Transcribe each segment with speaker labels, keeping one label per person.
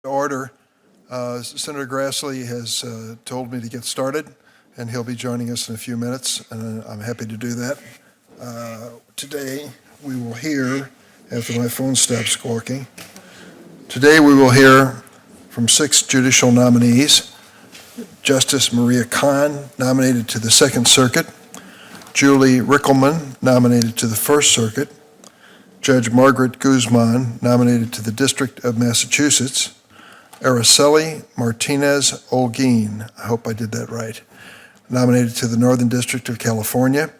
Speaker 1: Order. Senator Grassley has told me to get started, and he'll be joining us in a few minutes, and I'm happy to do that. Today, we will hear, after my phone stops squawking, today we will hear from 6 judicial nominees: Justice Maria Kahn, nominated to the Second Circuit; Julie Rickleman, nominated to the First Circuit; Judge Margaret Guzman, nominated to the District of Massachusetts; Araceli Martinez Olguin, I hope I did that right, nominated to the Northern District of California;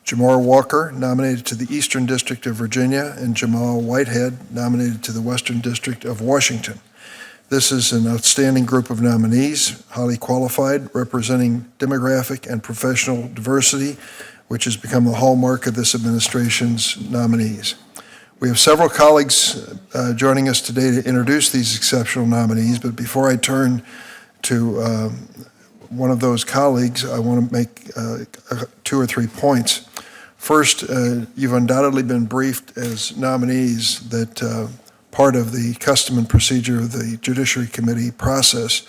Speaker 1: Jamar Walker, nominated to the Eastern District of Virginia; and Jamal Whitehead, nominated to the Western District of Washington. This is an outstanding group of nominees, highly qualified, representing demographic and professional diversity, which has become the hallmark of this administration's nominees. We have several colleagues joining us today to introduce these exceptional nominees, but before I turn to one of those colleagues, I want to make 2 or 3 points. First, you've undoubtedly been briefed as nominees that part of the custom and procedure of the Judiciary Committee process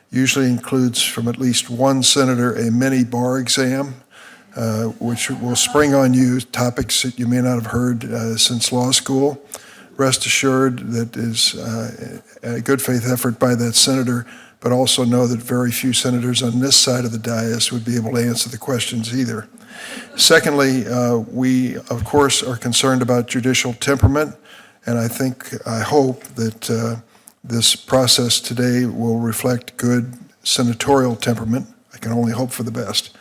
Speaker 1: usually includes from at least one senator a mini bar exam, which will spring on you topics that you may not have heard since law school. Rest assured that is a good faith effort by that senator, but also know that very few senators on this side of the dais would be able to answer the questions either. Secondly, we, of course, are concerned about judicial temperament, and I hope that this process today will reflect good senatorial temperament. I can only hope for the best.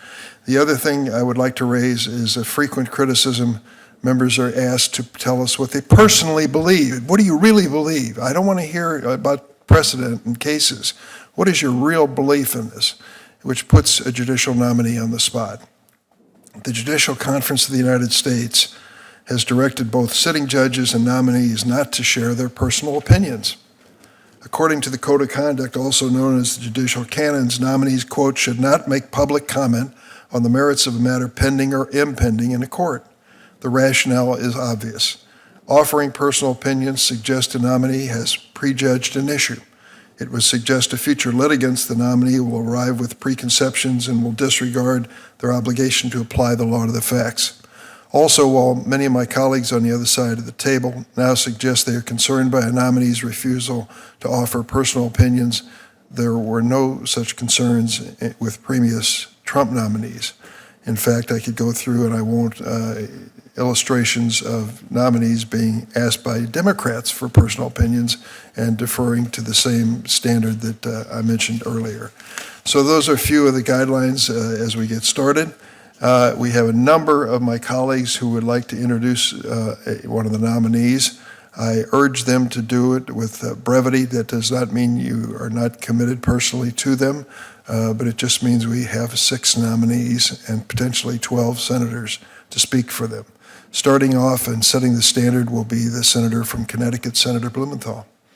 Speaker 1: The other thing I would like to raise is a frequent criticism. Members are asked to tell us what they personally believe. What do you really believe? I don't want to hear about precedent and cases. What is your real belief in this? Which puts a judicial nominee on the spot. The Judicial Conference of the United States has directed both sitting judges and nominees not to share their personal opinions. According to the Code of Conduct, also known as the Judicial Canons, nominees, quote, should not make public comment on the merits of a matter pending or impending in a court. The rationale is obvious. Offering personal opinions suggests a nominee has prejudged an issue. It would suggest to future litigants the nominee will arrive with preconceptions and will disregard their obligation to apply the law to the facts. Also, while many of my colleagues on the other side of the table now suggest they are concerned by a nominee's refusal to offer personal opinions, there were no such concerns with previous Trump nominees. In fact, I could go through, and I won't, illustrations of nominees being asked by Democrats for personal opinions and deferring to the same standard that I mentioned earlier. So those are a few of the guidelines as we get started. We have a number of my colleagues who would like to introduce one of the nominees. I urge them to do it with brevity. That does not mean you are not committed personally to them, but it just means we have 6 nominees and potentially 12 senators to speak for them. Starting off and setting the standard will be the senator from Connecticut, Senator Blumenthal.